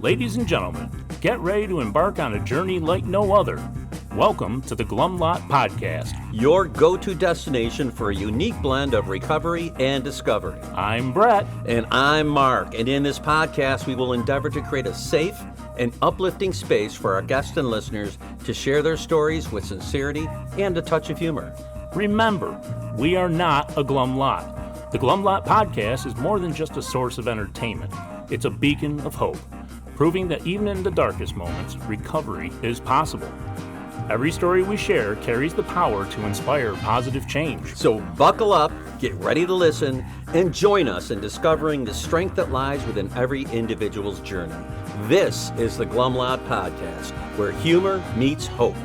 Ladies and gentlemen, get ready to embark on a journey like no other. Welcome to the Glum Lot Podcast, your go-to destination for a unique blend of recovery and discovery. I'm Brett. And I'm Mark. And in this podcast, we will endeavor to create a safe and uplifting space for our guests and listeners to share their stories with sincerity and a touch of humor. Remember, we are not a Glum Lot. The Glum Lot Podcast is more than just a source of entertainment. It's a beacon of hope, proving that even in the darkest moments, recovery is possible. Every story we share carries the power to inspire positive change. So buckle up, get ready to listen, and join us in discovering the strength that lies within every individual's journey. This is the Glum Lot Podcast, where humor meets hope.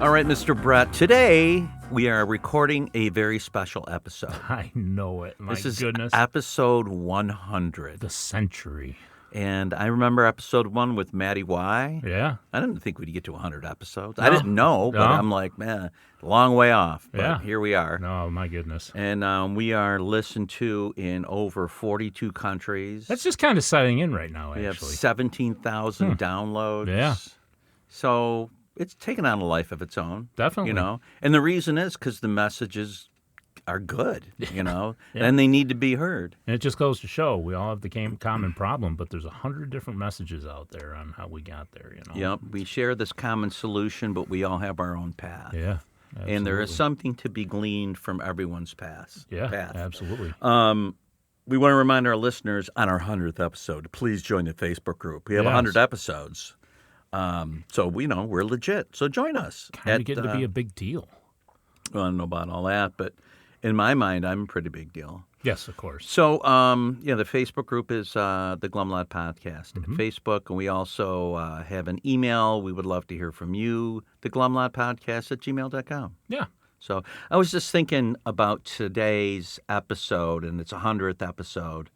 All right, Mr. Brett, today we are recording a very special episode. I know it. My this is goodness. Episode 100. The century. And I remember episode 1 with Maddie Y. Yeah. I didn't think we'd get to 100 episodes. No. I didn't know, but No. I'm like, man, long way off. But Yeah. here we are. No, my goodness. And we are listened to in over 42 countries. That's just kind of setting in right now, We have actually. 17,000 downloads. Yeah. So it's taken on a life of its own. Definitely. You know, and the reason is because the messages are good, you know, Yeah. and they need to be heard. And it just goes to show we all have the common problem, but there's 100 different messages out there on how we got there, you know. Yep. We share this common solution, but we all have our own path. Yeah. And there is absolutely. something to be gleaned from everyone's path. Yeah, absolutely. We want to remind our listeners on our 100th episode, please join the Facebook group. We have Yes. 100 episodes. So we know we're legit. So join us. Kind of getting to be a big deal. I don't know about all that, but in my mind, I'm a pretty big deal. Yes, of course. So, the Facebook group is the Glum Lot Podcast at Facebook, and we also have an email. We would love to hear from you, the Glum Lot Podcast at gmail.com. Yeah. So I was just thinking about today's episode, and it's 100th episode.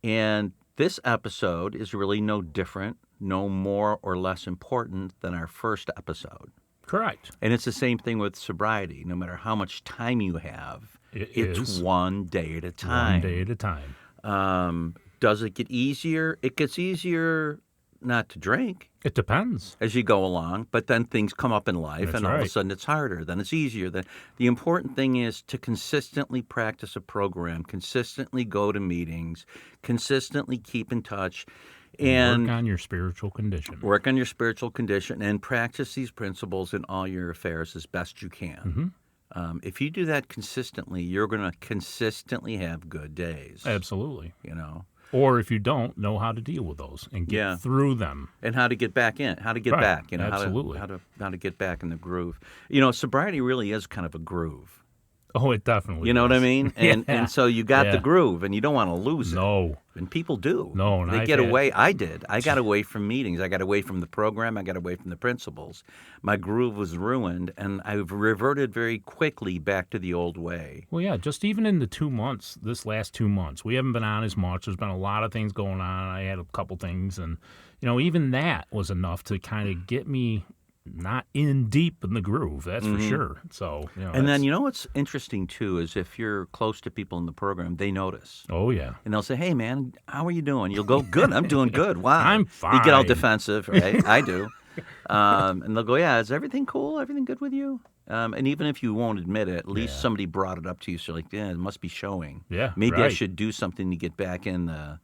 And this episode is really no different, no more or less important than our first episode. Correct. And it's the same thing with sobriety. No matter how much time you have, it's is. one day at a time. One day at a time. Does it get easier? It gets easier not to drink It depends. as you go along, but then things come up in life, That's and all of a right. sudden it's harder. Then it's easier. The important thing is to consistently practice a program, consistently go to meetings, consistently keep in touch, and work on your spiritual condition. work on your spiritual condition and practice these principles in all your affairs as best you can. If you do that consistently, you're going to consistently have good days. Absolutely. You know, Or if you don't, know how to deal with those and get Yeah. through them. and how to get back in, how to get Right. back. You know, Absolutely. how to get back in the groove. You know, sobriety really is kind of a groove. Oh, it definitely You know what I is. mean? Yeah. And so you got the Yeah. groove, and you don't want to lose it. No. And people do. No, and they I've get had- away. I did. I got away from meetings. I got away from the program. I got away from the principles. My groove was ruined, and I've reverted very quickly back to the old way. Well, yeah, just even in the 2 months, this last 2 months, we haven't been on as much. There's been a lot of things going on. I had a couple things, and, even that was enough to kind of get me not in deep in the groove, that's for sure. So, And then, what's interesting, too, is if you're close to people in the program, they notice. Oh, yeah. And they'll say, hey, man, how are you doing? You'll go, good, I'm doing good. Wow. I'm You get all fine. defensive, right? I do. And they'll go, yeah, is everything cool? Everything good with you? And even if you won't admit it, at least somebody brought it up to you. So you're like, yeah, it must be showing. Yeah, Maybe I right. should do something to get back into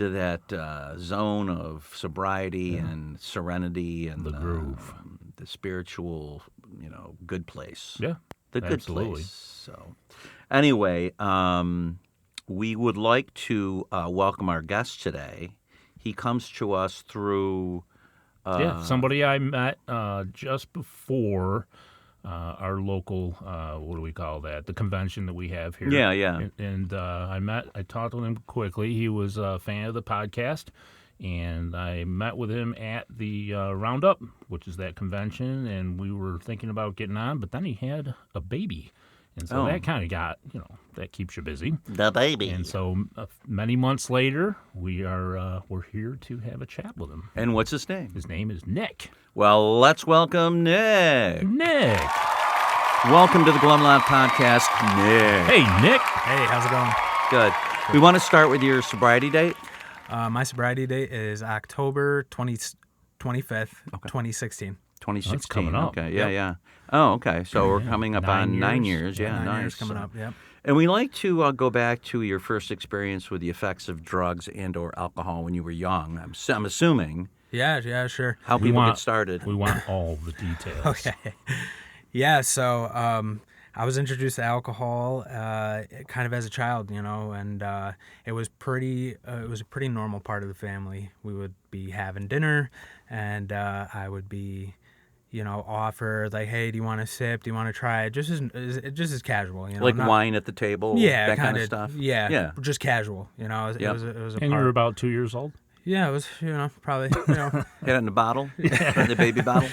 that zone of sobriety and serenity and The groove. the spiritual, good place. Yeah, The good absolutely. place. So, anyway, we would like to welcome our guest today. He comes to us through. Somebody I met just before our local, what do we call that? The convention that we have here. Yeah. And I talked with him quickly. He was a fan of the podcast, and I met with him at the Roundup, which is that convention, and we were thinking about getting on, but then he had a baby. And so that kind of got, that keeps you busy. The baby. And so many months later, we're here to have a chat with him. And what's his name? His name is Nick. Well, let's welcome Nick. Nick. Welcome to the Glum Lot Podcast, Nick. Hey, Nick. Hey, how's it going? good. We want to start with your sobriety date. My sobriety date is October 25th, 2016. 2016. That's coming up. Okay, Yep. yeah. Oh, okay. So we're coming up 9 on 9 years. years. Yeah, 9 nice. years coming up, yep. And we like to go back to your first experience with the effects of drugs and or alcohol when you were young. I'm assuming Yeah, sure. how We people want- get started. We want all the details. Okay. Yeah, so I was introduced to alcohol kind of as a child, and it was it was a pretty normal part of the family. We would be having dinner, and I would be, offered like, hey, do you want to sip? Do you want to try it? Just as casual, Like not- wine at the table, Yeah, that kind kinda, of stuff. Yeah, just casual, It Yep. was a And you part. were about 2 years old? Yeah, it was, probably, Had it in a bottle, the baby bottle.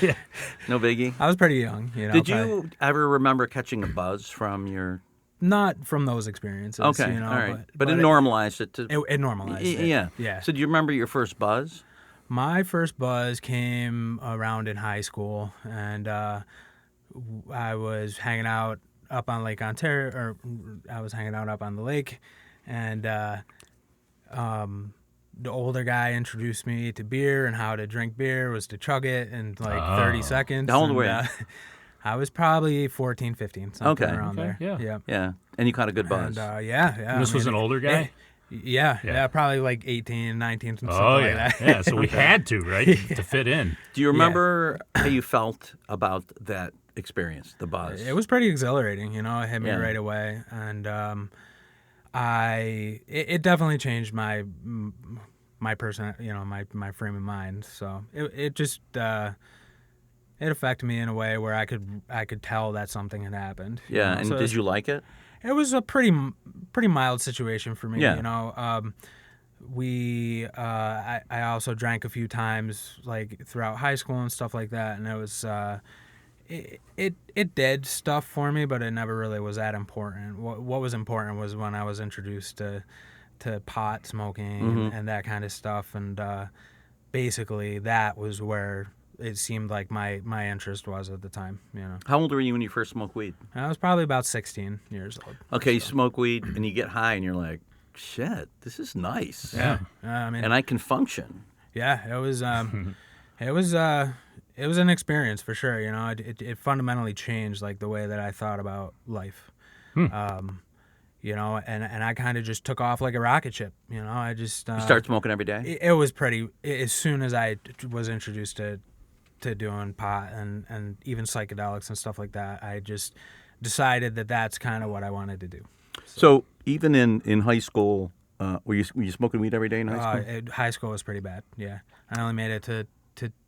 No biggie. I was pretty young, Did probably you ever remember catching a buzz from your? not from those experiences. Okay, all right. But it normalized it to. It normalized it. Yeah. Yeah. So do you remember your first buzz? My first buzz came around in high school, and I was hanging out up on Lake Ontario, or I was hanging out up on the lake, and the older guy introduced me to beer, and how to drink beer was to chug it in like 30 seconds. How old and, were you? I was probably 14, 15, something Okay. around Okay, there. yeah. Yeah. And you caught a good buzz. And yeah. And this was an older guy? Yeah, probably like 18, 19, something Oh, like yeah. that. Yeah, so we had to, right, to fit in. Do you remember how you felt about that experience, the buzz? It was pretty exhilarating, it hit me Yeah. right away, and it definitely changed my person, my frame of mind. So it just it affected me in a way where I could tell that something had happened. Yeah. And So did you like it? It was a pretty mild situation for me. Yeah. I also drank a few times like throughout high school and stuff like that, and it was it did stuff for me, but it never really was that important. What was important was when I was introduced to pot smoking and that kind of stuff, and basically that was where it seemed like my interest was at the time. How old were you when you first smoked weed? I was probably about 16 years old. Okay, you smoke weed and you get high and you're like, shit, this is nice. Yeah. I mean, And I can function. yeah, it was it was an experience for sure. It fundamentally changed like the way that I thought about life. And I kind of just took off like a rocket ship. I just You start smoking every day? it was pretty. As soon as I was introduced to doing pot and even psychedelics and stuff like that, I just decided that that's kind of what I wanted to do. So even in high school, were you smoking weed every day in high school? High school was pretty bad. Yeah, I only made it to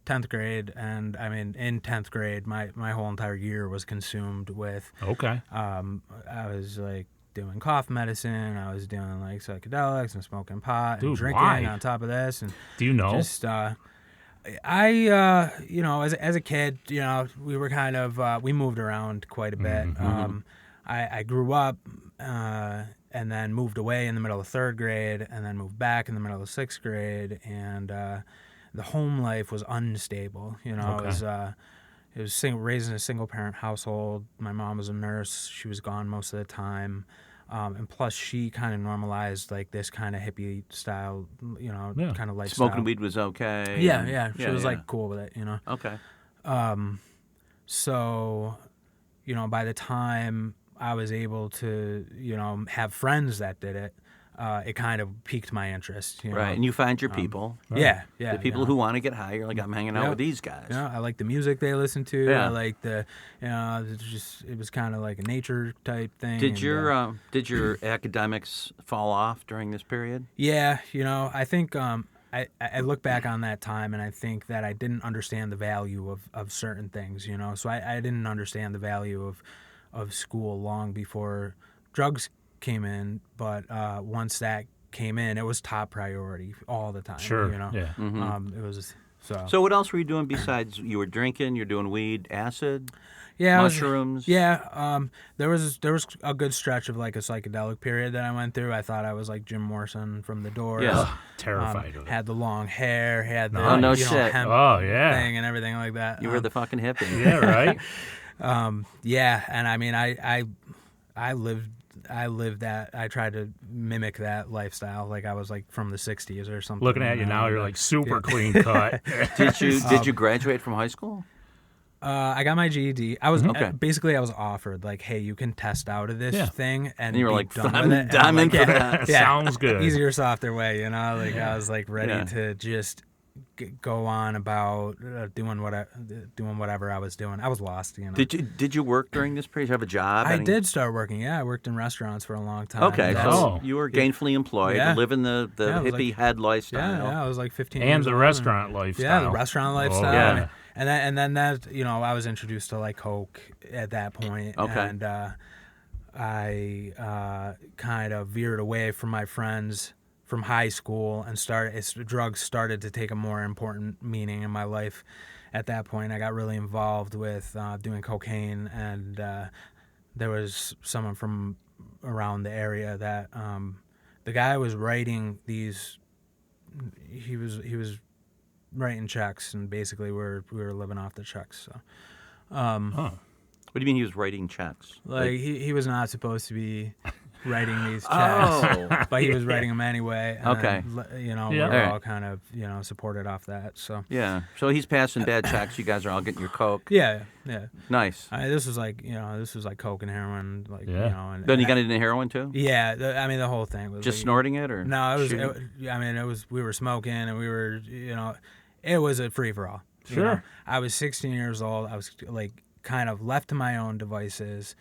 10th grade, and I mean in 10th grade, my whole entire year was consumed with. Okay. I was like doing cough medicine. I was doing like psychedelics and smoking pot and Dude, drinking why? on top of this, and Do you know? just as a kid, we were kind of we moved around quite a bit. I grew up and then moved away in the middle of 3rd grade, and then moved back in the middle of 6th grade, and the home life was unstable. It was raised in a single parent household. My mom was a nurse. She was gone most of the time. And plus, she kind of normalized like this kind of hippie style, kind of lifestyle. Smoking weed was okay. Yeah. She was like cool with it, Okay. So, by the time I was able to, have friends that did it, it kind of piqued my interest. Right, and you find your people. Yeah. The people who want to get high, you're like, I'm hanging out with these guys. I like the music they listen to. Yeah. I like it was kind of like a nature type thing. Did and, your academics fall off during this period? Yeah, I think I look back on that time, and I think that I didn't understand the value of certain things, So I didn't understand the value of school long before drugs came in, but once that came in, it was top priority all the time. Sure. Yeah. It was so. So what else were you doing besides you were drinking? You're doing weed, acid, Yeah, mushrooms. There was a good stretch of like a psychedelic period that I went through. I thought I was like Jim Morrison from The Doors. Yeah. Terrified of it. Had the long hair, had the Oh, no shit. hemp Oh, yeah. thing and everything like that. You were the fucking hippie. Yeah, right? Yeah, and I mean I lived I lived that. I tried to mimic that lifestyle, like I was like from the '60s or something. Looking at you now, you're like super clean cut. Did you graduate from high school? I got my GED. I was basically I was offered like, hey, you can test out of this thing, and you were be like, done I'm with it. done And for that. Sounds good. Easier, softer way, Like I was like ready to just go on about doing whatever I was doing. I was lost, Did you work during this period? Did you have a job? I did start working. Yeah, I worked in restaurants for a long time. Okay, so you were gainfully employed, living the hippie head lifestyle. Yeah, I was like 15 and years the old, restaurant lifestyle. Yeah, the restaurant lifestyle. Oh, yeah. And then that, I was introduced to like Coke at that point. Okay. And I kind of veered away from my friends from high school and drugs started to take a more important meaning in my life. At that point, I got really involved with doing cocaine, and there was someone from around the area that the guy was writing these. He was writing checks, and basically we were living off the checks. So, What do you mean he was writing checks? like he was not supposed to be writing these checks, but he was writing them anyway. And Okay. then, we were all kind of supported off that. So So he's passing bad checks. You guys are all getting your coke. yeah. Nice. This was like coke and heroin, like and Then you got into heroin too? yeah. The whole thing was Just like, snorting it, or no, it was. shooting? It was. We were smoking, and we were. It was a free for all. Sure. I was 16 years old. I was like kind of left to my own devices.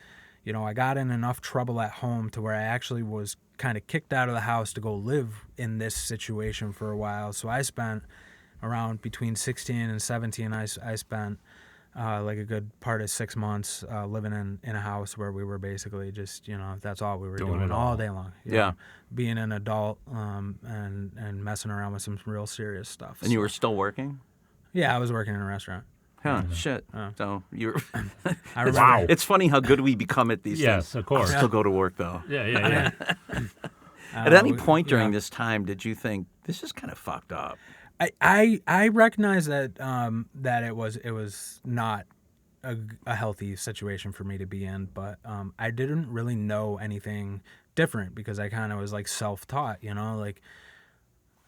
I got in enough trouble at home to where I actually was kind of kicked out of the house to go live in this situation for a while. So I spent around between 16 and 17. I spent like a good part of 6 months living in a house where we were basically just that's all we were doing all day long. Being an adult and messing around with some real serious stuff. And you were still working? Yeah, I was working in a restaurant. Huh, shit. So you're. I remember. Wow. It's funny how good we become at these things. Yes, of course. I'll still go to work though. Yeah. At any point during this time, did you think this is kind of fucked up? I recognize that that it was not a healthy situation for me to be in, but I didn't really know anything different because I kind of was like self-taught, like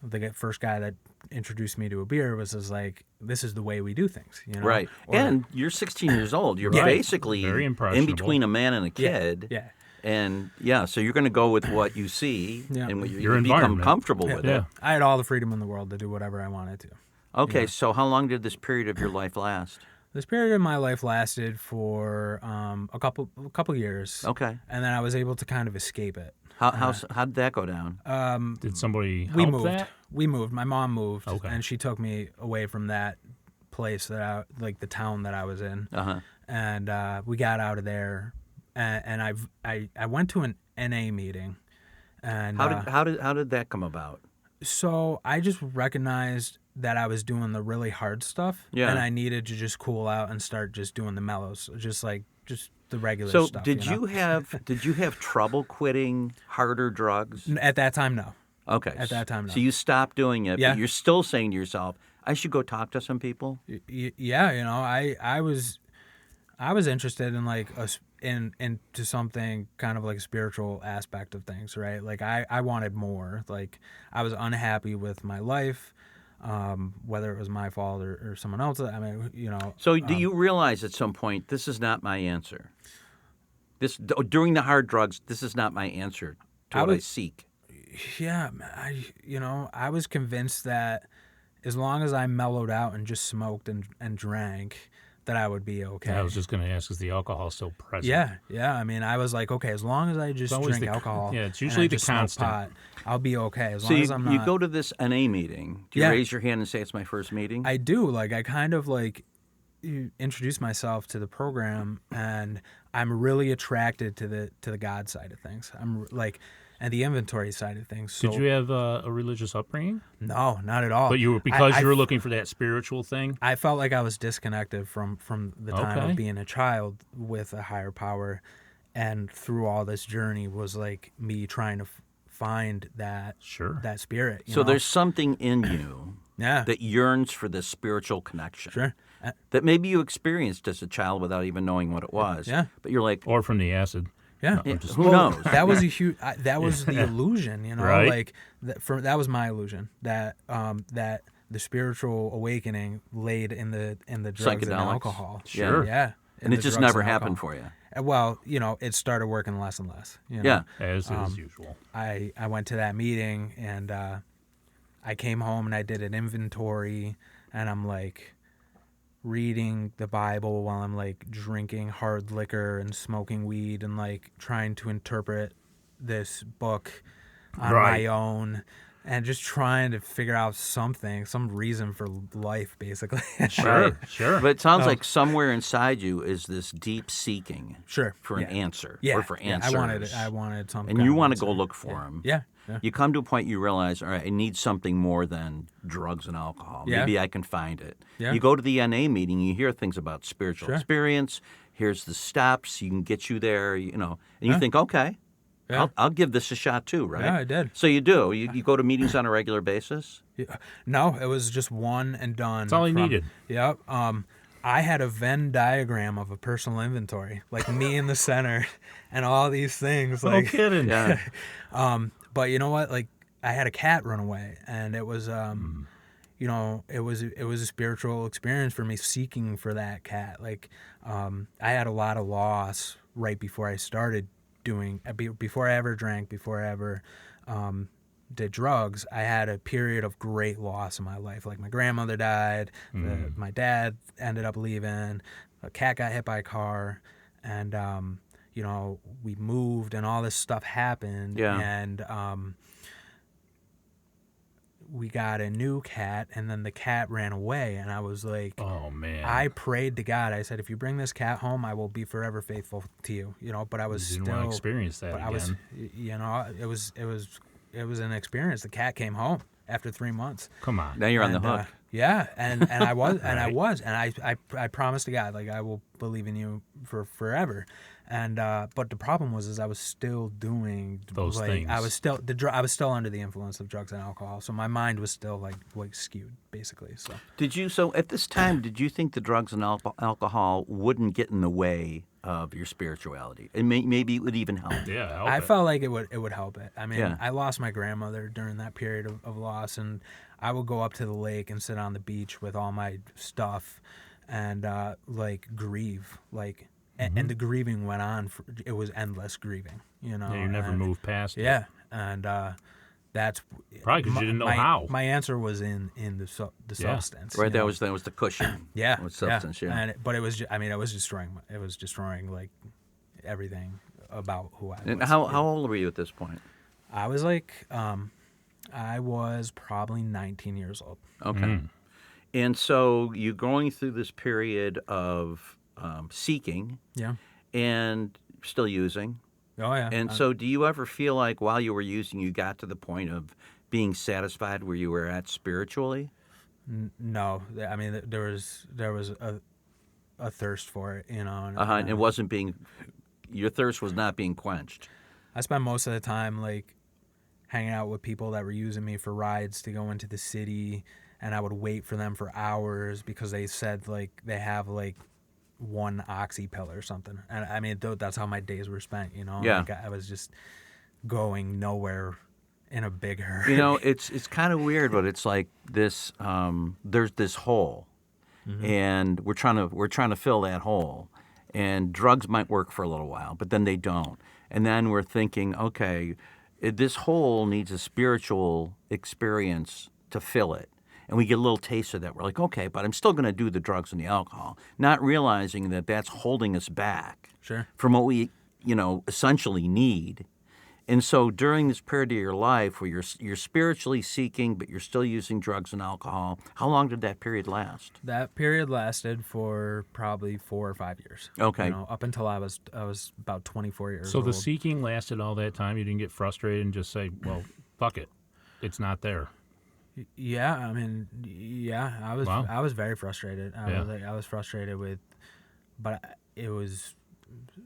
the first guy that introduced me to a beer was just like, this is the way we do things, Right. And you're 16 years old. You're basically Very in impressionable. between a man and a kid. Yeah. And so you're going to go with what you see and what Your you become environment. comfortable with it. I had all the freedom in the world to do whatever I wanted to. Okay, so how long did this period of your life last? This period of my life lasted for a couple years. Okay. And then I was able to kind of escape it. How did that go down? Did somebody help We moved. that? We moved. My mom moved, Okay. and she took me away from that place the town that I was in. And we got out of there, and I went to an NA meeting, and How did that come about? so I just recognized that I was doing the really hard stuff, and I needed to just cool out and start just doing the mellows, just the regular So stuff. did you have trouble quitting harder drugs? At that time, no. Okay. At that time, no. So you stopped doing it, Yeah. but you're still saying to yourself, I should go talk to some people? Yeah, I was interested in into something kind of like a spiritual aspect of things, right? Like I wanted more. Like I was unhappy with my life, whether it was my fault or someone else's. I mean, So do you realize at some point, this is not my answer? During the hard drugs, this is not my answer to what I seek. Yeah, I was convinced that as long as I mellowed out and just smoked and drank, that I would be okay. I was just going to ask, is the alcohol still present? Yeah. I mean, I was like, okay, as long as I just drink alcohol, it's usually and I the just smoke constant. pot, I'll be okay. As So long as I'm not. you go to this NA meeting. Do you Yeah. raise your hand and say it's my first meeting? I do. Like, I kind of introduce myself to the program, and I'm really attracted to the God side of things. I'm like, and the inventory side of things. So, Did you have a religious upbringing? No, not at all. But you were because you were looking for that spiritual thing? I felt like I was disconnected from the time Okay. of being a child with a higher power, and through all this journey was like me trying to find that that spirit. So there's something in you Yeah. that yearns for this spiritual connection. Sure. That maybe you experienced as a child without even knowing what it was. Yeah. But you're like, Or from the acid? Yeah. No, I'm just- Who knows? That was a huge. That was the illusion, Right. Like that was my illusion that that the spiritual awakening laid in the drugs and Psychedelics. alcohol. Sure. Yeah. And it just never happened for you. Well, it started working less and less. Yeah. As is usual. I went to that meeting and I came home and I did an inventory and I'm like reading the Bible while I'm like drinking hard liquor and smoking weed and like trying to interpret this book on Right. my own and just trying to figure out some reason for life, basically. Sure. Sure. But it sounds like somewhere inside you is this deep seeking Sure. for an answer Yeah. or for Yeah, answers. I wanted something. And you want to go look for them. Yeah. You come to a point you realize, all right, I need something more than drugs and alcohol. Yeah. Maybe I can find it. Yeah. You go to the NA meeting, you hear things about spiritual Sure. experience. Here's the steps. You can get you there, and you think, okay, Yeah. I'll give this a shot too, right? Yeah, I did. So you do. You go to meetings on a regular basis? Yeah. No, it was just one and done. That's all he needed. Yep. I had a Venn diagram of a personal inventory, like me in the center, and all these things. No Like, kidding. Yeah. but you know what? Like, I had a cat run away, and it was, it was a spiritual experience for me seeking for that cat. Like, I had a lot of loss right before I started before I ever drank, before I ever did drugs. I had a period of great loss in my life. Like my grandmother died, my dad ended up leaving, a cat got hit by a car, and we moved and all this stuff happened. Yeah. And we got a new cat, and then the cat ran away, and I was like, Oh, man. I prayed to God. I said, if you bring this cat home, I will be forever faithful to you. But I was didn't still want to experience that but again. I was, it was an experience. The cat came home after 3 months. Come on. Now you're on the And, hook. yeah, and I was, and Right. I promised to God, like, I will believe in you for forever. And but the problem was, I was still doing Those things. I was still I was still under the influence of drugs and alcohol, so my mind was still like skewed, basically. So So at this time, did you think the drugs and alcohol wouldn't get in the way of your spirituality? And maybe it would even help. Yeah. help I it. felt like it would help it. I mean, Yeah. I lost my grandmother during that period of loss, and I would go up to the lake and sit on the beach with all my stuff and grieve, like. And the grieving went on. It was endless grieving, Yeah, you never and- moved past it. Yeah, and that's Probably 'cause you didn't know my, how. My answer was in the Yeah. substance. Right, you that know? was the cushion. yeah, with substance, yeah. And but it was it was destroying like everything about who I was. And how old were you at this point? I was like, I was probably 19 years old. Okay. And so you're going through this period of seeking Yeah. and still using. Oh yeah. And so do you ever feel like while you were using, you got to the point of being satisfied where you were at spiritually? No, I mean there was a thirst for it, And And it wasn't being, your thirst was not being quenched. I spent most of the time like hanging out with people that were using me for rides to go into the city, and I would wait for them for hours because they said like they have like one oxy pill or something. And I mean that's how my days were spent, Yeah. Like I was just going nowhere in a big hurry. It's kind of weird, but it's like this. There's this hole, and we're trying to fill that hole. And drugs might work for a little while, but then they don't. And then we're thinking, okay, this hole needs a spiritual experience to fill it. And we get a little taste of that. We're like, okay, but I'm still going to do the drugs and the alcohol, not realizing that that's holding us back Sure. from what we, essentially need. And so during this period of your life where you're spiritually seeking, but you're still using drugs and alcohol, how long did that period last? That period lasted for probably 4 or 5 years. Okay. Up until I was about 24 years So old. the seeking lasted all that time. You didn't get frustrated and just say, well, fuck it. It's not there. Yeah, I mean, yeah, Wow. I was very frustrated. Yeah. I was frustrated but it was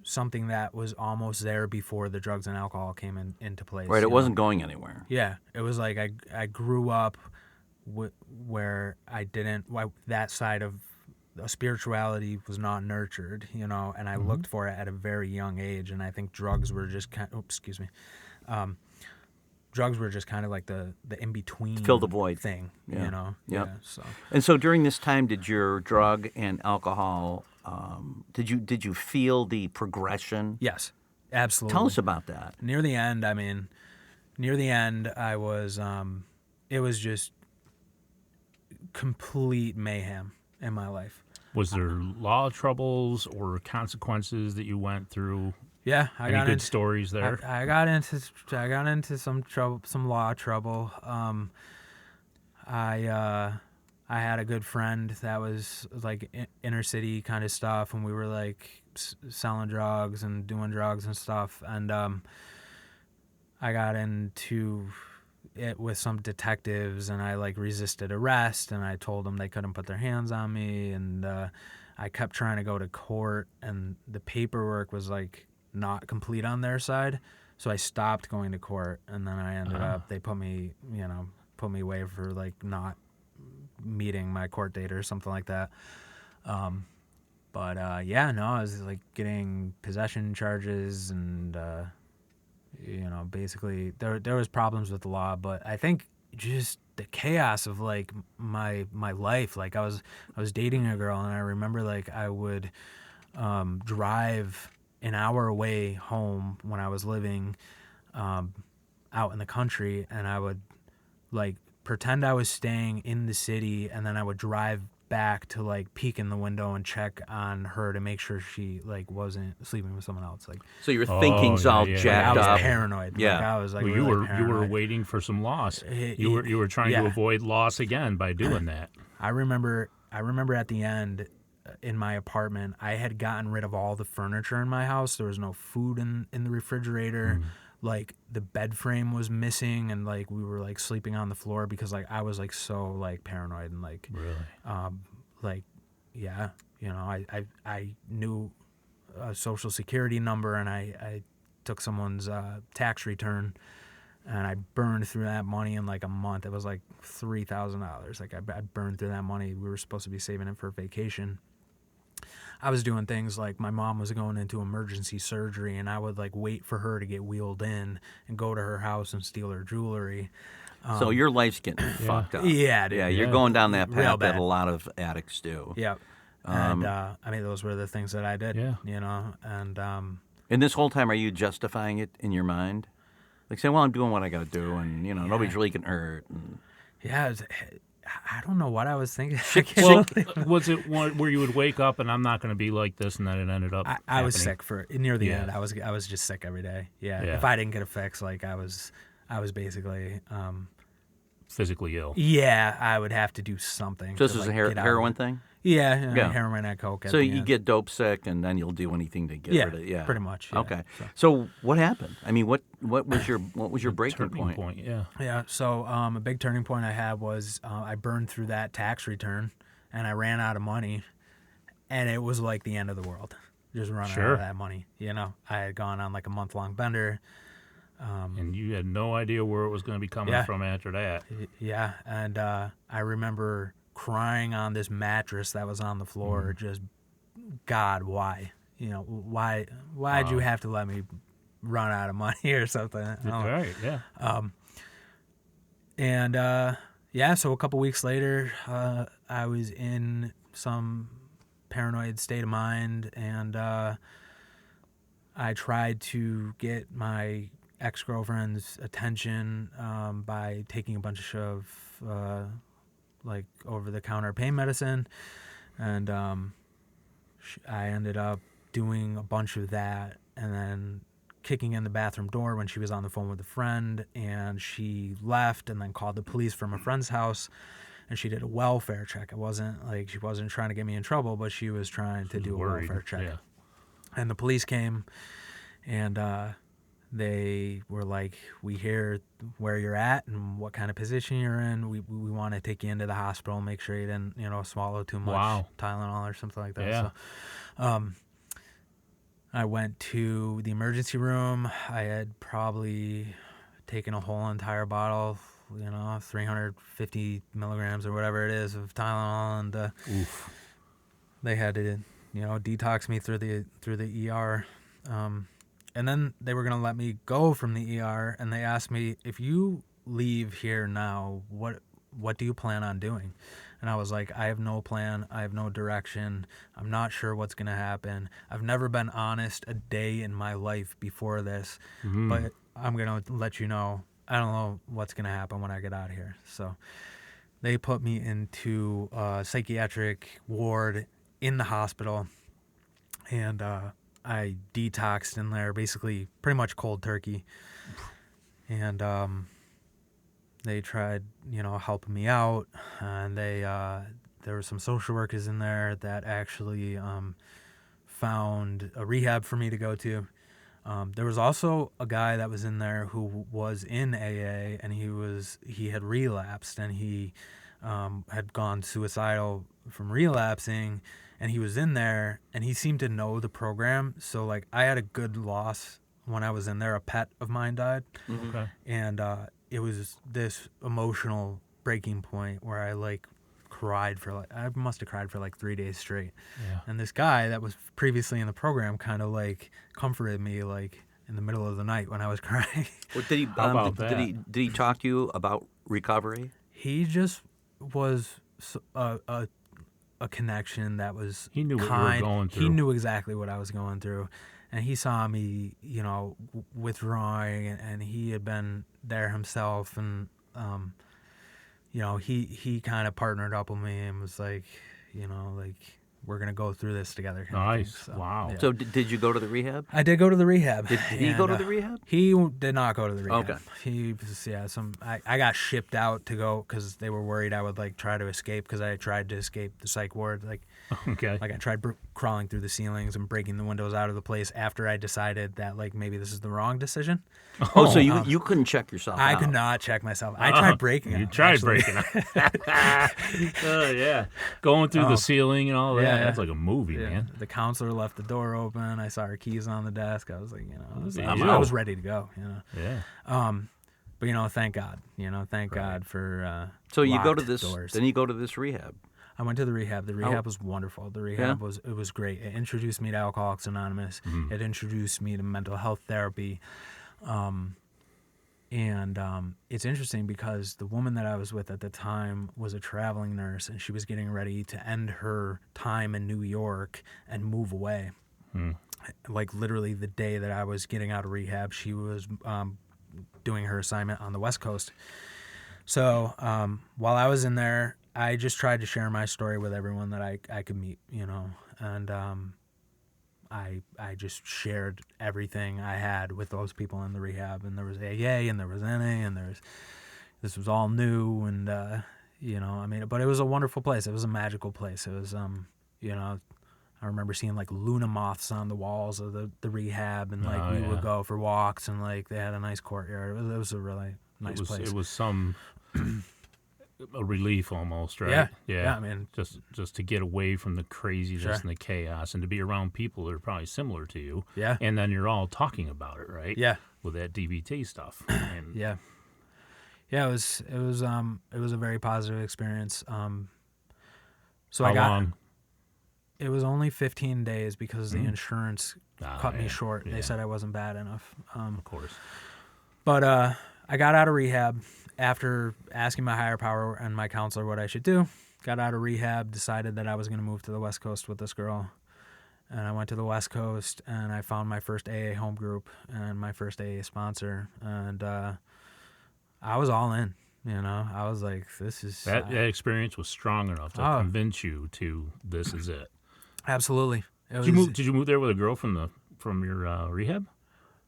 something that was almost there before the drugs and alcohol came into place. Right, you it know? wasn't going anywhere. Yeah, it was like I grew up where I didn't that side of spirituality was not nurtured, you know, and I looked for it at a very young age, and I think drugs were just drugs were just kind of like the in between Fill the void thing, Yeah. you know. Yep. Yeah. So And so during this time, did your drug and alcohol, did you feel the progression? yes, absolutely. Tell us about that. Near the end, I was, it was just complete mayhem in my life. Was there law troubles or consequences that you went through? Yeah, Any good stories there? I got into some trouble, some law trouble. I had a good friend that was like inner city kind of stuff, and we were like selling drugs and doing drugs and stuff. And I got into it with some detectives, and I like resisted arrest, and I told them they couldn't put their hands on me, and I kept trying to go to court, and the paperwork was like not complete on their side, so I stopped going to court, and then I ended up, they put me away for like not meeting my court date or something like that. But I was like getting possession charges, and basically there was problems with the law, but I think just the chaos of like my life. Like I was dating a girl, and I remember like I would drive an hour away home when I was living out in the country, and I would like pretend I was staying in the city, and then I would drive back to like peek in the window and check on her to make sure she like wasn't sleeping with someone else. Like, So your thinking's all yeah. jacked I was up. paranoid. Yeah. Like, I was like Well, really you were paranoid. waiting for some loss. You were trying to yeah. avoid loss again by doing that. I remember at the end in my apartment, I had gotten rid of all the furniture in my house. There was no food in the refrigerator. Like the bed frame was missing, and like we were like sleeping on the floor because like I was like so like paranoid, and like Really? I knew a social security number, and I took someone's tax return, and I burned through that money in like a month. It was like $3,000. Like I burned through that money. We were supposed to be saving it for vacation. I was doing things like my mom was going into emergency surgery, and I would like wait for her to get wheeled in and go to her house and steal her jewelry. So your life's getting fucked up. Yeah, dude. Yeah, you're going down that Real path that bad. a lot of addicts do. Yep. And I mean, those were the things that I did. Yeah. You know, and And this whole time, are you justifying it in your mind? Like saying, well, I'm doing what I got to do, and, nobody's really getting hurt. And... yeah, I don't know what I was thinking. Well, was it one where you would wake up and I'm not going to be like this, and then it ended up I was happening? sick for near the Yeah. end. I was just sick every day. Yeah. Yeah. If I didn't get a fix, like I was basically Physically ill. yeah, I would have to do something. So this to, is like, a get out of heroin it. thing? Yeah, Yeah. heroin and coke. At So the you end. get dope sick, and then you'll do anything to get Yeah, rid of it. Yeah, pretty much, yeah. Okay. So what happened? I mean, what was your breaking Turning point? yeah. Yeah, so a big turning point I had was I burned through that tax return, and I ran out of money, and it was like the end of the world, just running out Sure. of that money. I had gone on like a month-long bender. And you had no idea where it was going to be coming Yeah. from after that. Yeah, and I remember crying on this mattress that was on the floor, just, God, why? Why'd you have to let me run out of money or something? I don't know. Right, yeah. And so a couple weeks later, I was in some paranoid state of mind, and I tried to get my ex-girlfriend's attention by taking a bunch of like over-the-counter pain medicine, and I ended up doing a bunch of that, and then kicking in the bathroom door when she was on the phone with a friend, and she left and then called the police from a friend's house, and she did a welfare check. It wasn't like she wasn't trying to get me in trouble, but she was trying to do a Worried. welfare check. Yeah. And the police came, and they were like, we hear where you're at and what kind of position you're in. We want to take you into the hospital and make sure you didn't, swallow too much Wow. Tylenol or something like that. Yeah. So, I went to the emergency room. I had probably taken a whole entire bottle, 350 milligrams or whatever it is of Tylenol, and they had to, detox me through the ER. And then they were going to let me go from the ER, and they asked me, if you leave here now, what do you plan on doing? And I was like, I have no plan. I have no direction. I'm not sure what's going to happen. I've never been honest a day in my life before this, but I'm going to let you know, I don't know what's going to happen when I get out of here. So they put me into a psychiatric ward in the hospital, and I detoxed in there, basically pretty much cold turkey. And they tried, helping me out, and there were some social workers in there that actually found a rehab for me to go to. There was also a guy that was in there who was in AA, and he had relapsed, and he had gone suicidal from relapsing, and he was in there, and he seemed to know the program. So like, I had a good loss when I was in there. A pet of mine died. Okay. And it was this emotional breaking point where I I must have cried for 3 days straight. Yeah. And this guy that was previously in the program kind of comforted me in the middle of the night when I was crying. Well, did he? How about that? Did he talk to you about recovery? He just was a connection that was He knew kind. what you were going through. He knew exactly what I was going through, and he saw me, withdrawing, and he had been there himself, and he kind of partnered up with me and was like, we're gonna go through this together. Nice. So, Wow. yeah. So did you go to the rehab? I did go to the rehab. Did he go to the rehab? He did not go to the rehab. Okay. He was, I got shipped out to go because they were worried I would try to escape, because I tried to escape the psych ward. Okay. I tried crawling through the ceilings and breaking the windows out of the place after I decided that maybe this is the wrong decision. Oh, so you couldn't check yourself I out? could not check myself. I tried breaking it. You tried actually. breaking it. Oh, yeah. Going through the ceiling and all that. Yeah. That's like a movie, Yeah. man. The counselor left the door open. I saw her keys on the desk. I was like, Yeah. I was ready to go. Yeah. But thank God. Thank God for. So you go to locked this. doors. Then you go to this rehab. I went to the rehab. The rehab was wonderful. The rehab Yeah? was great. It introduced me to Alcoholics Anonymous. It introduced me to mental health therapy. It's interesting because the woman that I was with at the time was a traveling nurse, and she was getting ready to end her time in New York and move away. Literally the day that I was getting out of rehab, she was doing her assignment on the West Coast. So while I was in there, I just tried to share my story with everyone that I could meet, and I just shared everything I had with those people in the rehab, and there was AA, and there was NA, and this was all new, and but it was a wonderful place. It was a magical place. It was I remember seeing Luna moths on the walls of the rehab, and we would go for walks, and they had a nice courtyard. It was a really nice place. It was some a relief almost, right? Yeah. Yeah. I mean, just to get away from the craziness Sure. and the chaos, and to be around people that are probably similar to you. Yeah. And then you're all talking about it, right? Yeah. With that DBT stuff. And Yeah. Yeah, it was a very positive experience. So how I got long? it was only 15 days because the insurance cut me yeah, short. yeah. They said I wasn't bad enough. Of course. But I got out of rehab after asking my higher power and my counselor what I should do. Got out of rehab, decided that I was going to move to the West Coast with this girl. And I went to the West Coast, and I found my first AA home group and my first AA sponsor. And I was all in, I was like, this is... That experience was strong enough to convince you to this is it. Absolutely. Did you move there with a girl from your rehab?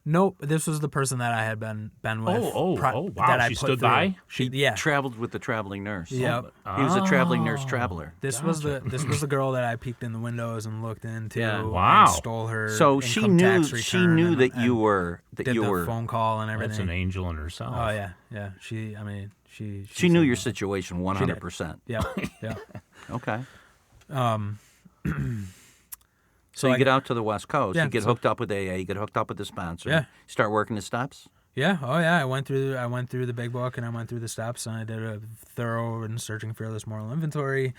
Nope. This was the person that I had been with. Wow. That I She put stood through. by? She Traveled with the traveling nurse. Yep. He was a traveling nurse traveler. This was the girl that I peeked in the windows and looked into. Yeah. Wow. And stole her. So she income knew tax return that and you were did the phone call and everything. That's an angel in herself. Oh yeah. She knew said your that. situation 100%. Yeah. Yeah. Okay. So you I get out to the West Coast. Yeah, you get so- hooked up with AA. You get hooked up with the sponsor. Yeah. Start working the steps. Yeah. Oh yeah. I went through the big book, and I went through the steps, and I did a thorough and searching fearless moral inventory.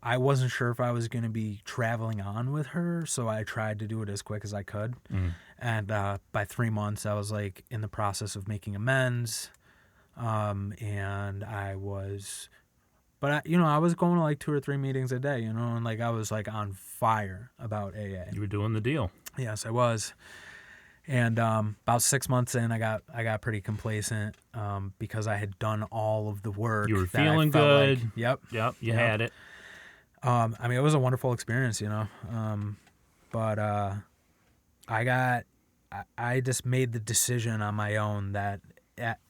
I wasn't sure if I was going to be traveling on with her, so I tried to do it as quick as I could. And by 3 months, I was like in the process of making amends, and I was, but I was going to like 2 or 3 meetings a day, and like I was like on fire about AA. You were doing the deal. Yes, I was. And about 6 months in, I got pretty complacent because I had done all of the work. You were that feeling I felt good. Like, Yep. You had it. I mean, it was a wonderful experience, but I just made the decision on my own that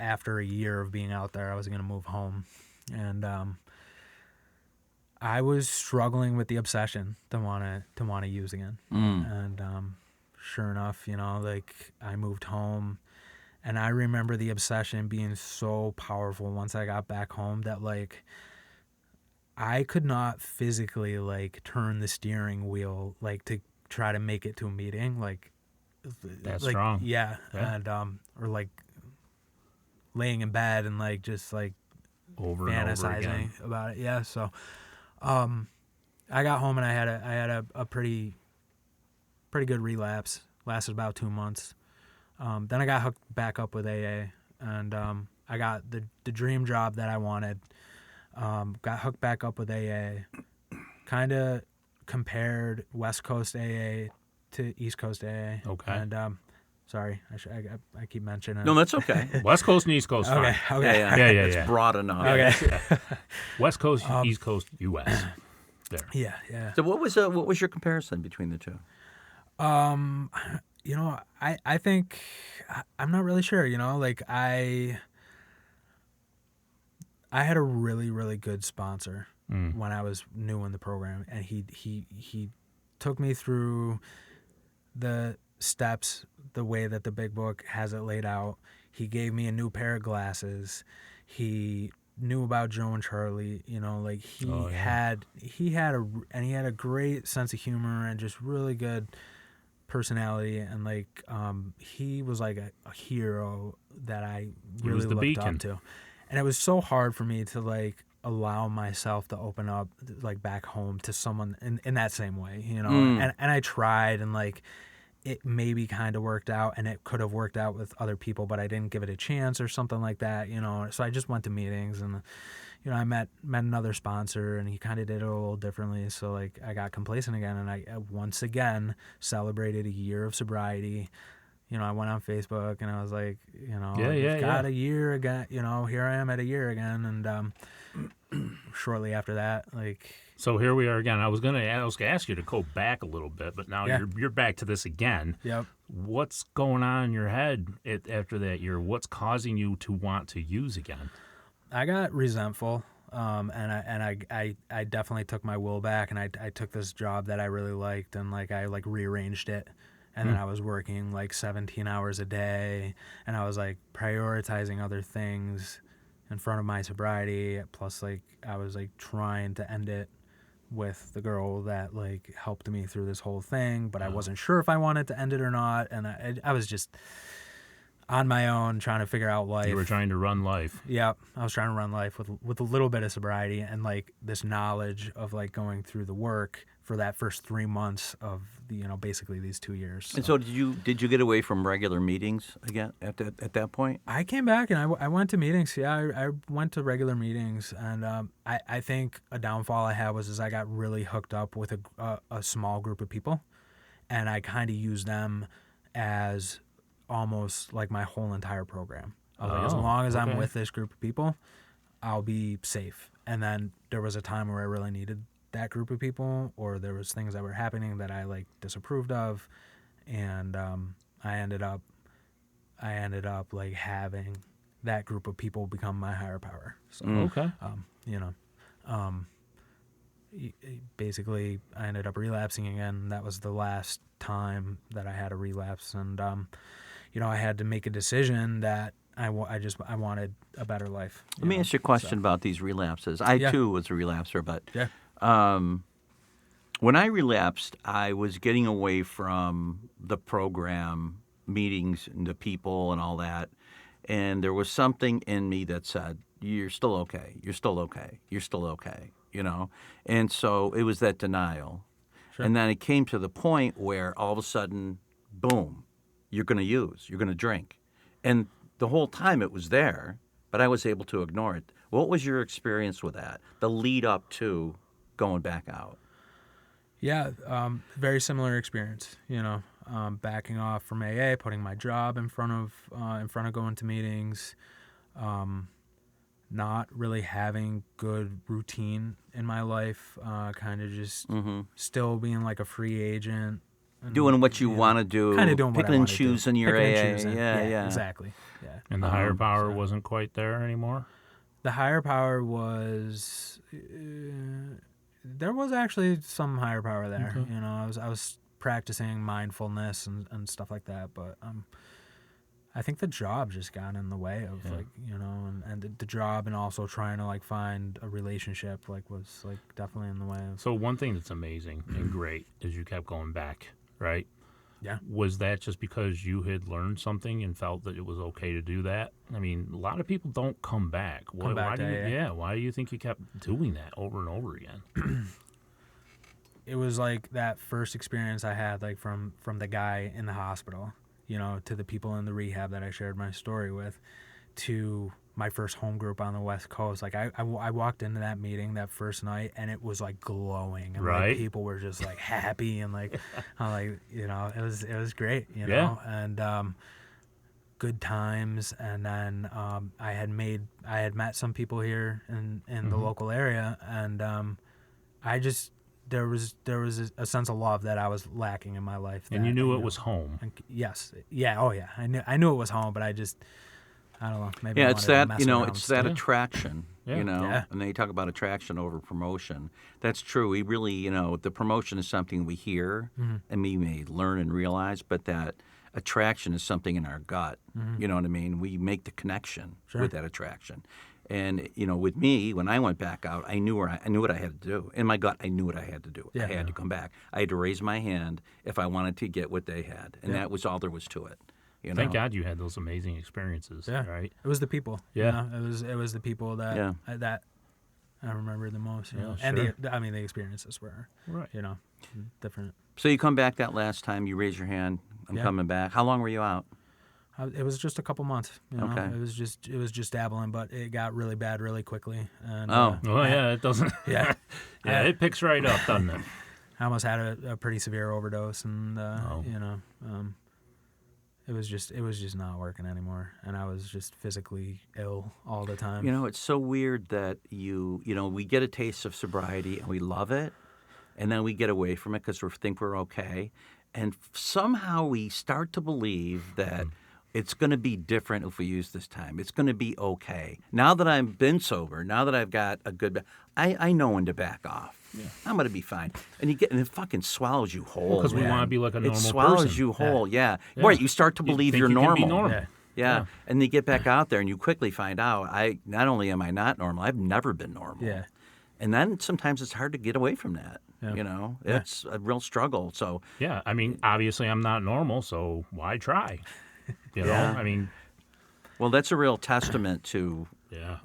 after a year of being out there, I was going to move home. And I was struggling with the obsession to want to use again. And sure enough, like I moved home, and I remember the obsession being so powerful once I got back home that like I could not physically like turn the steering wheel like to try to make it to a meeting, like That's like, strong. yeah, Yeah. and or like laying in bed and like just like Over and over fantasizing again. about it. Yeah, so I got home and I had a pretty good relapse. Lasted about 2 months. Then I got hooked back up with AA, and I got the dream job that I wanted. Got hooked back up with AA. Kind of compared West Coast AA to East Coast AA. Okay. And sorry, I keep mentioning it. No, that's okay. West Coast and East Coast. Okay. Fine. Okay. Yeah. It's broad enough. Okay. West Coast, East Coast, U.S. There. Yeah. So what was your comparison between the two? I think I'm not really sure, like I had a really, really good sponsor when I was new in the program, and he took me through the steps the way that the big book has it laid out. He gave me a new pair of glasses. He knew about Joe and Charlie, like he had a great sense of humor and just really good personality, and like he was like a hero that I He really was the looked beacon. up to. And it was so hard for me to like allow myself to open up like back home to someone in that same way, and I tried, and like it maybe kind of worked out, and it could have worked out with other people, but I didn't give it a chance or something like that, so I just went to meetings, and I met another sponsor, and he kind of did it a little differently. So like I got complacent again, and I once again celebrated a year of sobriety. I went on Facebook, and I was like, got a year again. Here I am at a year again, and shortly after that, like. So here we are again. I was gonna ask you to go back a little bit, but now you're back to this again. Yep. What's going on in your head after that year? What's causing you to want to use again? I got resentful, and I definitely took my will back, and I took this job that I really liked, and like I like rearranged it, and then I was working like 17 hours a day, and I was like prioritizing other things in front of my sobriety. Plus, like I was like trying to end it with the girl that like helped me through this whole thing, but I wasn't sure if I wanted to end it or not, and I was just on my own trying to figure out life. You were trying to run life. Yeah, I was trying to run life with a little bit of sobriety and like this knowledge of like going through the work for that first 3 months of the basically these 2 years. And so did you get away from regular meetings again at that point? I came back and I went to meetings. Yeah, I went to regular meetings, and I think a downfall I had was I got really hooked up with a small group of people, and I kind of used them as almost like my whole entire program. I was like, as long as I'm with this group of people, I'll be safe. And then there was a time where I really needed that group of people, or there was things that were happening that I like disapproved of, and I ended up like having that group of people become my higher power. So Okay. Basically I ended up relapsing again. That was the last time that I had a relapse, and I had to make a decision that I wanted a better life. Let me ask you a question about these relapses. I too was a relapser, but when I relapsed, I was getting away from the program, meetings, and the people and all that, and there was something in me that said, "You're still okay. You're still okay. You're still okay. you know? And so it was that denial. Sure. And then it came to the point where all of a sudden, boom, you're going to drink. And the whole time it was there, but I was able to ignore it. What was your experience with that, the lead up to going back out? Yeah, very similar experience. Backing off from AA, putting my job in front of going to meetings, not really having good routine in my life, kind of just still being like a free agent. And, doing what you want to do, kind of doing what I picking and want to do. choosing your Picking AA. and choosing. Yeah. Exactly. Yeah. And the higher power wasn't quite there anymore? The higher power was... there was actually some higher power there. Okay. I was practicing mindfulness and stuff like that, but I think the job just got in the way of and the job, and also trying to like find a relationship was like definitely in the way of. So one thing that's amazing and great is you kept going back, right? Yeah. Was that just because you had learned something and felt that it was okay to do that? I mean, a lot of people don't come back. Why do you think you kept doing that over and over again? It was like that first experience I had, like from the guy in the hospital, to the people in the rehab that I shared my story with, to my first home group on the West Coast. Like I walked into that meeting that first night, and it was like glowing, and right. like people were just like happy, and like I'm like, it was great, Yeah. and good times. And then I had met some people here in the local area, and there was a sense of love that I was lacking in my life. And you knew it was home. And yes. Yeah. Oh yeah. I knew it was home, but I don't know. Maybe yeah, I it's wanted to that mess it's around that still. attraction. Yeah. Yeah. And they talk about attraction over promotion. That's true. We really, the promotion is something we hear and we may learn and realize, but that attraction is something in our gut. You know what I mean? We make the connection with that attraction. And with me, when I went back out, I knew what I had to do. In my gut, I knew what I had to do. Yeah. I had to come back. I had to raise my hand if I wanted to get what they had, and that was all there was to it. Thank God you had those amazing experiences. Yeah. Right. It was the people. Yeah. It was the people that that I remember the most. And sure. the experiences were Right. different. So you come back that last time. You raise your hand. I'm coming back. How long were you out? It was just a couple months. Okay. It was just dabbling, but it got really bad really quickly. And, It doesn't. Yeah. It picks right up, doesn't it? I almost had a pretty severe overdose, and it was just not working anymore, and I was just physically ill all the time. It's so weird that we get a taste of sobriety and we love it, and then we get away from it because we think we're okay, and somehow we start to believe that it's going to be different if we use this time. It's going to be okay. Now that I've been sober, now that I've got a good, I know when to back off. Yeah. I'm going to be fine. And it fucking swallows you whole. Because we want to be like a normal person. It swallows you whole, yeah. Right, you start to believe you're think you normal. Can be normal. Yeah. And you get back out there and you quickly find out, not only am I not normal, I've never been normal. Yeah. And then sometimes it's hard to get away from that. Yeah. It's a real struggle. So yeah, I mean, obviously I'm not normal, so why try? I mean, well, that's a real testament to yeah.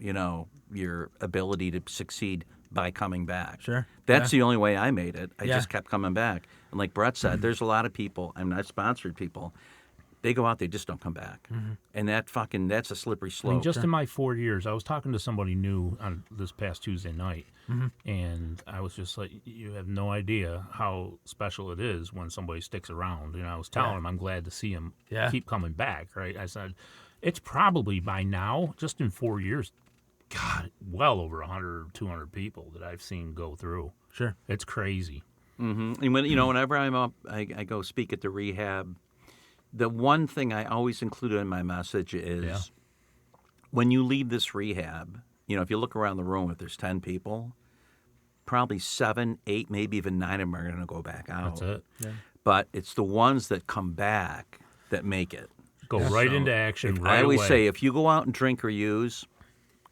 Your ability to succeed by coming back. Sure. That's the only way I made it. I Yeah. just kept coming back. And like Brett said, there's a lot of people, I've sponsored people, they go out, they just don't come back. And that's a slippery I slope. mean, just in my 4 years, I was talking to somebody new on this past Tuesday night, and I was just like, you have no idea how special it is when somebody sticks around. I was telling him I'm glad to see him keep coming back, right? I said, it's probably by now, just in 4 years, God, well over 100 or 200 people that I've seen go through. Sure. It's crazy. And when whenever I'm up, I go speak at the rehab. The one thing I always include in my message is when you leave this rehab, if you look around the room, if there's 10 people, probably 7, 8, maybe even 9 of them are going to go back out. That's it. Yeah. But it's the ones that come back that make it. Go right into action right away. I always say, if you go out and drink or use,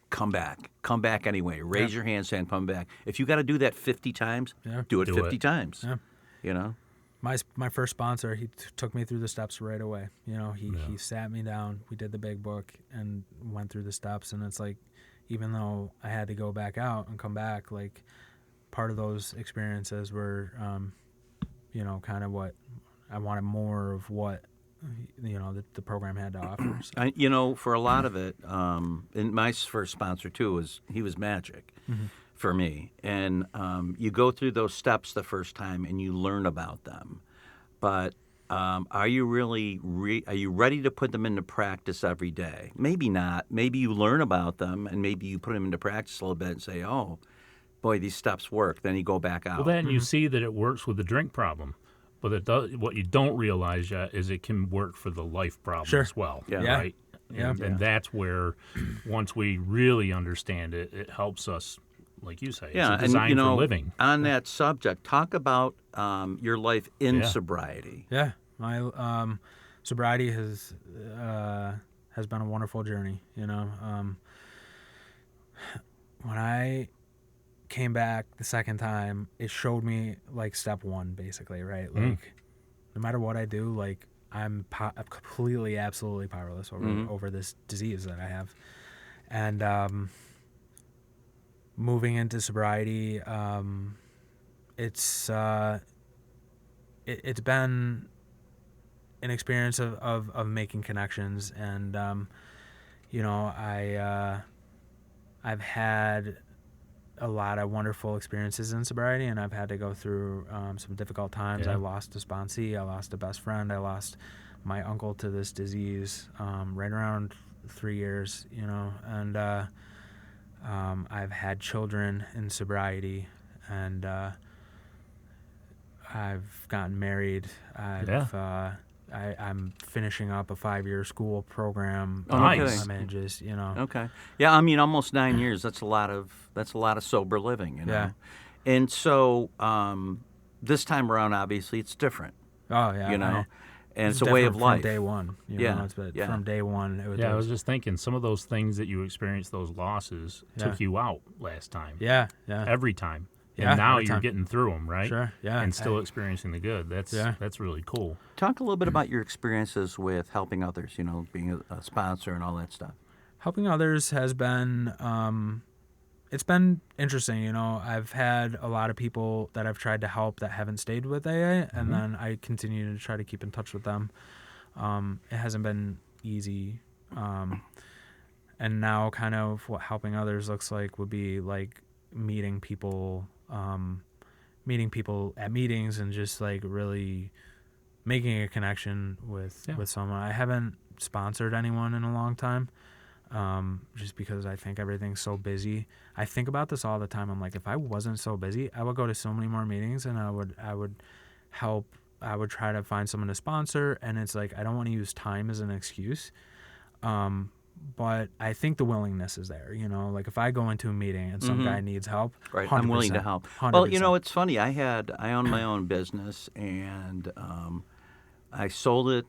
come back. Come back anyway. Raise your hand saying come back. If you got to do that 50 times, do it 50 times. Yeah. My first sponsor, he took me through the steps right away. He sat me down. We did the big book and went through the steps. And it's like, even though I had to go back out and come back, like part of those experiences were, kind of what I wanted more of what, the program had to offer. So. For a lot of it, and my first sponsor too he was magic for me. And you go through those steps the first time and you learn about them, but are you really are you ready to put them into practice every day? Maybe not. Maybe you learn about them and maybe you put them into practice a little bit and say, oh, boy, these steps work. Then you go back out. Well, then you see that it works with the drink problem. But it does. What you don't realize yet is it can work for the life problem as well, right? And that's where, once we really understand it, it helps us, like you say, it's designed for living. On that subject, talk about your life in sobriety. Yeah, my sobriety has been a wonderful journey. When I came back the second time, it showed me like step one, basically, right? Like no matter what I do, like I'm completely, absolutely powerless over this disease that I have. And moving into sobriety, it's been an experience of making connections, and I've had a lot of wonderful experiences in sobriety, and I've had to go through some difficult times. I lost a sponsee, I lost a best friend, I lost my uncle to this disease right around 3 years, and I've had children in sobriety, and I've gotten married. I'm finishing up a 5-year school program. Nice. Okay. Yeah, I mean, almost 9 years. That's a lot of sober living. Yeah. And so this time around, obviously, it's different. Oh yeah. And it's a way of life. From day one. From day one. It was I was just thinking, some of those things that you experienced, those losses, took you out last time. Yeah. Every time. Yeah, and now you're getting through them, right? Sure, yeah. And still experiencing the good. That's really cool. Talk a little bit about your experiences with helping others, being a sponsor and all that stuff. Helping others has been, it's been interesting. I've had a lot of people that I've tried to help that haven't stayed with AA, and then I continue to try to keep in touch with them. It hasn't been easy. And now kind of what helping others looks like would be like meeting people at meetings and just like really making a connection with someone. I haven't sponsored anyone in a long time, just because I think everything's so busy. I think about this all the time. I'm like, if I wasn't so busy, I would go to so many more meetings, and I would help. I would try to find someone to sponsor, and it's like I don't want to use time as an excuse. But I think the willingness is there, like if I go into a meeting and some guy needs help, right, I'm willing to help. 100%. Well, it's funny. I own my own business, and I sold it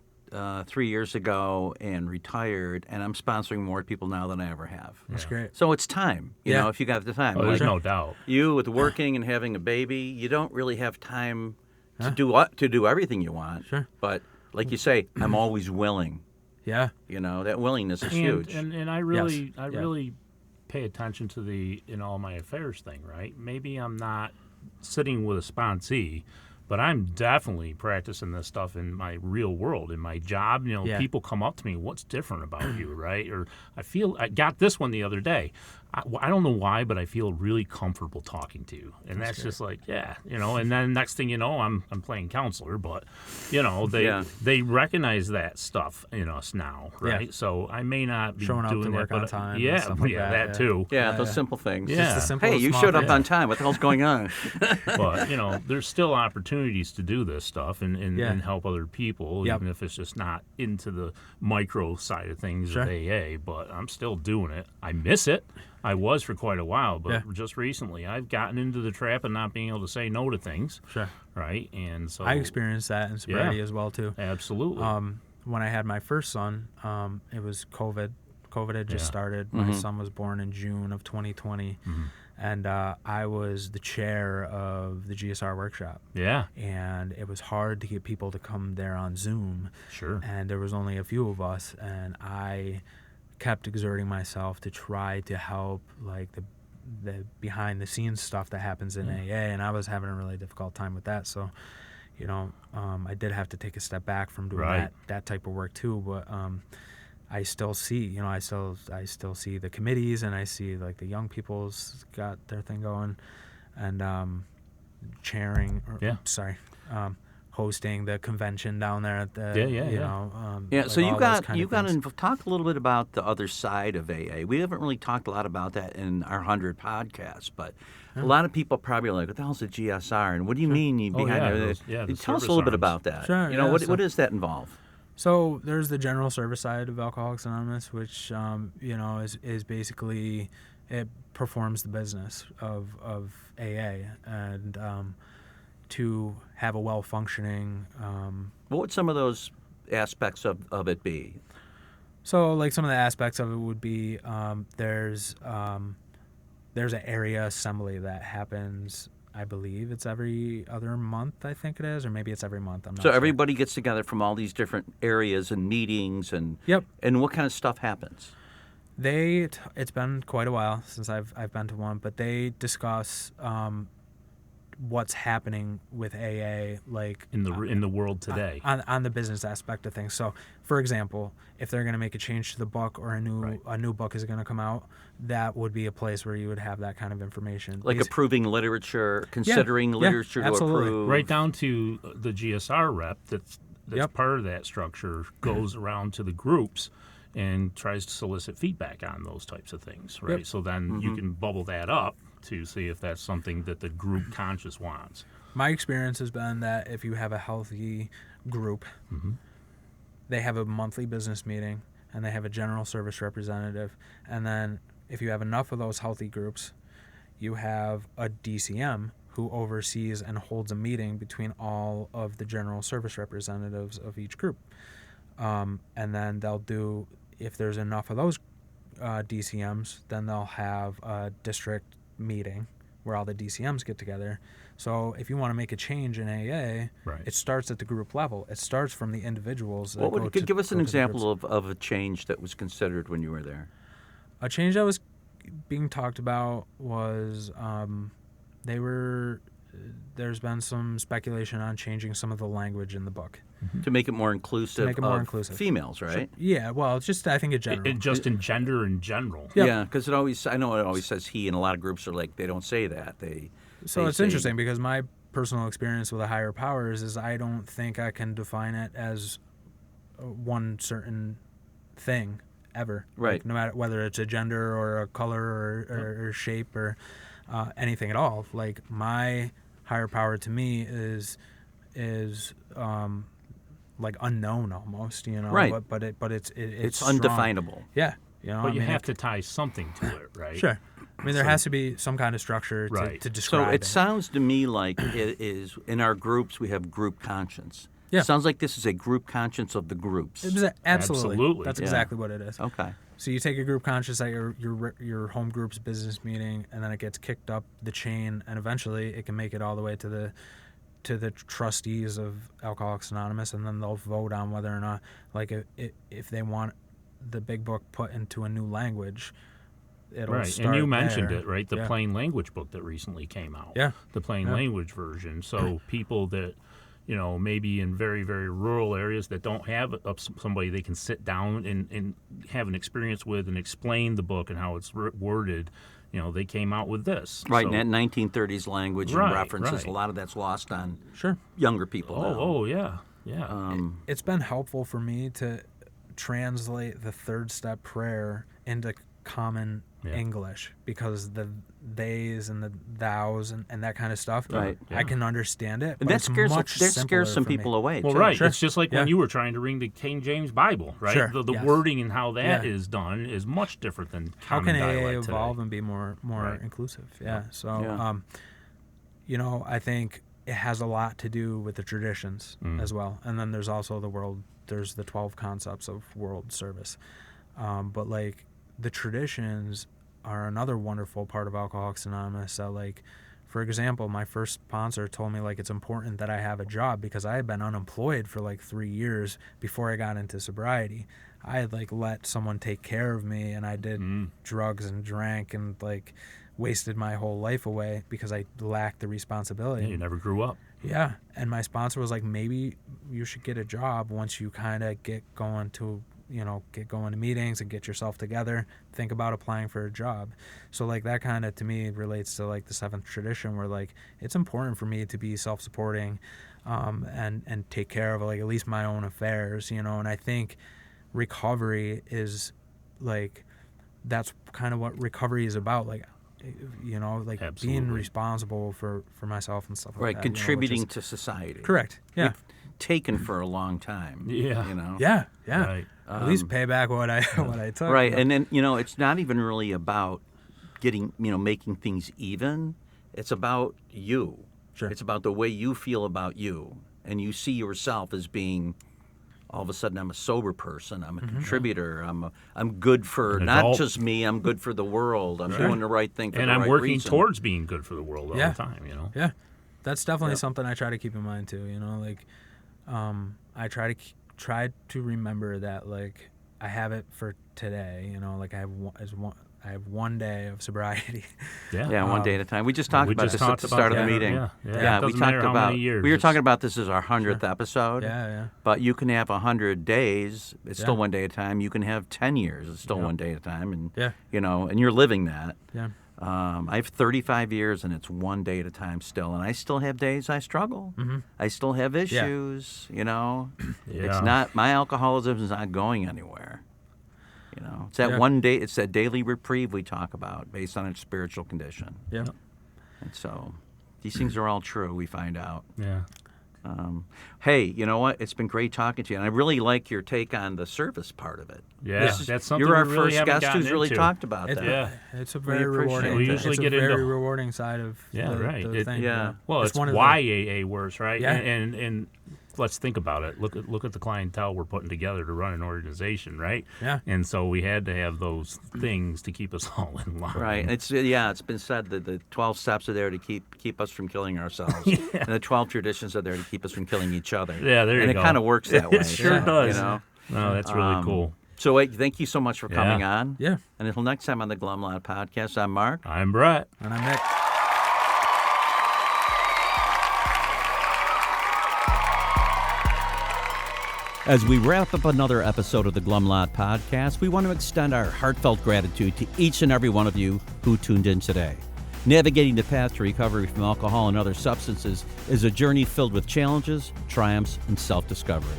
3 years ago and retired, and I'm sponsoring more people now than I ever have. That's great. So it's time, if you got the time. Oh, there's no doubt. You with working and having a baby, you don't really have time to do everything you want. Sure. But like you say, I'm always willing. Yeah. That willingness is huge. And I really really pay attention to the in all my affairs thing, right? Maybe I'm not sitting with a sponsee, but I'm definitely practicing this stuff in my real world, in my job. People come up to me, what's different about you, right? Or I got this one the other day. I don't know why, but I feel really comfortable talking to you. And that's just like, and then next thing you know, I'm playing counselor, but, they recognize that stuff in us now, right? Yeah. So I may not be showing doing up to work on time. That too. Yeah, those simple things. Yeah. Just hey, you showed up on time. What the hell's going on? But, there's still opportunities to do this stuff and help other people, even if it's just not into the micro side of things with AA, but I'm still doing it. I miss it. I was for quite a while, but just recently I've gotten into the trap of not being able to say no to things. Sure. Right? And so I experienced that in sobriety as well, too. Absolutely. When I had my first son, it was COVID. COVID had just started. My son was born in June of 2020. And I was the chair of the GSR workshop. Yeah. And it was hard to get people to come there on Zoom. Sure. And there was only a few of us, and I kept exerting myself to try to help like the behind the scenes stuff that happens in AA, and I was having a really difficult time with that. So, I did have to take a step back from doing that type of work too. But I still see, I still see the committees, and I see like the young people's got their thing going, and chairing. Hosting the convention down there at the So you got to talk a little bit about the other side of AA. We haven't really talked a lot about that in our 100 podcasts, but a lot of people probably are like, what the hell's a GSR, and what do you mean you behind it? Tell us a little bit about that. Sure, what does that involve? So there's the general service side of Alcoholics Anonymous, which is basically, it performs the business of AA, and to have a well-functioning... what would some of those aspects of it be? So, like, some of the aspects of it would be there's an area assembly that happens, I believe it's every other month, I think it is, or maybe it's every month. I'm not sure. Everybody gets together from all these different areas and meetings, and and what kind of stuff happens? It's been quite a while since I've been to one, but they discuss what's happening with AA, like in the world today, on the business aspect of things. So, for example, if they're going to make a change to the book, or a new book is going to come out, that would be a place where you would have that kind of information, like approving literature, considering literature to approve, right down to the GSR rep that's part of that structure goes around to the groups and tries to solicit feedback on those types of things, right? So then you can bubble that up to see if that's something that the group conscious wants. My experience has been that if you have a healthy group, they have a monthly business meeting, and they have a general service representative, and then if you have enough of those healthy groups, you have a DCM who oversees and holds a meeting between all of the general service representatives of each group. And then they'll do, if there's enough of those DCMs, then they'll have a district meeting where all the DCMs get together. So if you want to make a change in AA, it starts at the group level. It starts from the individuals. Give us an example of a change that was considered when you were there. A change that was being talked about was there's been some speculation on changing some of the language in the book. To make it more inclusive females, right? Yeah, well, it's just, I think in general. In gender in general. Yep. Yeah, because I know it always says he, and a lot of groups are like, they don't say that. It's interesting, because my personal experience with the higher powers is I don't think I can define it as one certain thing ever. Right. Like, no matter whether it's a gender or a color or shape or anything at all. Like, my higher power to me is like unknown almost, Right. But it's strong. Undefinable. Yeah. But you have to tie something to it, right? Sure. I mean, there has to be some kind of structure to describe it. So it sounds to me like it is, in our groups, we have group conscience. Yeah. It sounds like this is a group conscience of the groups. Absolutely. That's exactly what it is. Okay. So you take a group conscience at your home group's business meeting, and then it gets kicked up the chain, and eventually it can make it all the way to the trustees of Alcoholics Anonymous, and then they'll vote on whether or not, like, if they want the big book put into a new language, it'll start. And you mentioned there. it, right? The plain language book that recently came out. Yeah. The plain language version. So people that, maybe in very, very rural areas that don't have somebody they can sit down and have an experience with and explain the book and how it's worded, they came out with this. Right, and that 1930s language and references, a lot of that's lost on younger people now. Oh, yeah. It's been helpful for me to translate the third step prayer into common English, because the theys and the thous and that kind of stuff, I can understand it. And that scares some people away. Well, too. It's just like when you were trying to read the King James Bible, right? The wording and how that is done is much different than how common can AA dialect evolve today. And be more inclusive. So I think it has a lot to do with the traditions as well. And then there's also there's the 12 concepts of world service. But like, the traditions are another wonderful part of Alcoholics Anonymous. So, like, for example, my first sponsor told me, like, it's important that I have a job, because I had been unemployed for like 3 years before I got into sobriety. I had like let someone take care of me, and I did drugs and drank and like wasted my whole life away because I lacked the responsibility. You never grew up. Yeah, and my sponsor was like, maybe you should get a job once you kind of get going to meetings and get yourself together. Think about applying for a job. So like that kind of to me relates to like the seventh tradition, where like it's important for me to be self-supporting, and take care of like at least my own affairs, and I think recovery is like, that's kind of what recovery is about, like like Absolutely. being responsible for myself and stuff like Right, that. contributing to society. Correct. Yeah. We've taken for a long time. Yeah. Yeah. Right. At least pay back what I took. Right, and then it's not even really about getting making things even. It's about you. Sure. It's about the way you feel about you, and you see yourself as being. All of a sudden, I'm a sober person. I'm a contributor. I'm good for An not adult. just me. I'm good for the world. I'm doing the right thing for And the I'm right working reason. towards being good for the world all Yeah. the time, Yeah, that's definitely Yep. something I try to keep in mind too. Like, I try to remember that like I have it for today. Like I have one day of sobriety. Yeah, one day at a time. We just talked we about just this at talked the about start of that. the meeting. Yeah. Yeah. It we doesn't talked matter how about. many years. We were It's- talking about this is our 100th episode. Yeah. But you can have 100 days. It's still Yeah. one day at a time. You can have 10 years. It's still Yeah. one day at a time. And Yeah. and you're living that. Yeah. I have 35 years, and it's one day at a time still. And I still have days I struggle. I still have issues. It's Yeah. not, my alcoholism is not going anywhere. It's that Yeah. one day. It's that daily reprieve we talk about, based on its spiritual condition. Yeah. And so, these things are all true. We find out. Yeah. Hey, you know what? It's been great talking to you, and I really like your take on the service part of it. Yeah, that's something You're our we really first haven't guest gotten who's really into. talked about It's, that. Yeah. It's a We very appreciate rewarding. it. We usually it's get a very into- rewarding side of Yeah, right. the thing. Yeah. Well, it's one of why AA works, right? Yeah. And let's think about it. Look at the clientele we're putting together to run an organization, right? Yeah. And so we had to have those things to keep us all in line. Right. It's been said that the 12 steps are there to keep us from killing ourselves, and the 12 traditions are there to keep us from killing each other. Yeah, there you and go. it kind of works that way. It sure does. You know. No, that's really cool. So wait, thank you so much for coming Yeah. on. Yeah. And until next time on the Glum Lot Podcast, I'm Mark. I'm Brett. And I'm Nick. As we wrap up another episode of the Glum Lot Podcast, we want to extend our heartfelt gratitude to each and every one of you who tuned in today. Navigating the path to recovery from alcohol and other substances is a journey filled with challenges, triumphs, and self-discovery.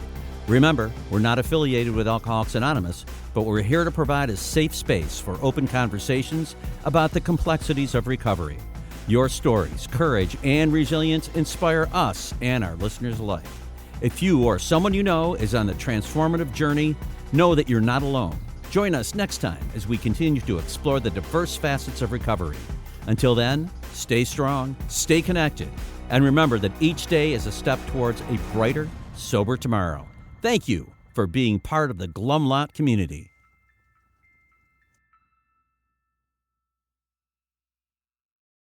Remember, we're not affiliated with Alcoholics Anonymous, but we're here to provide a safe space for open conversations about the complexities of recovery. Your stories, courage, and resilience inspire us and our listeners alike. If you or someone you know is on the transformative journey, know that you're not alone. Join us next time as we continue to explore the diverse facets of recovery. Until then, stay strong, stay connected, and remember that each day is a step towards a brighter, sober tomorrow. Thank you for being part of the Glum Lot community.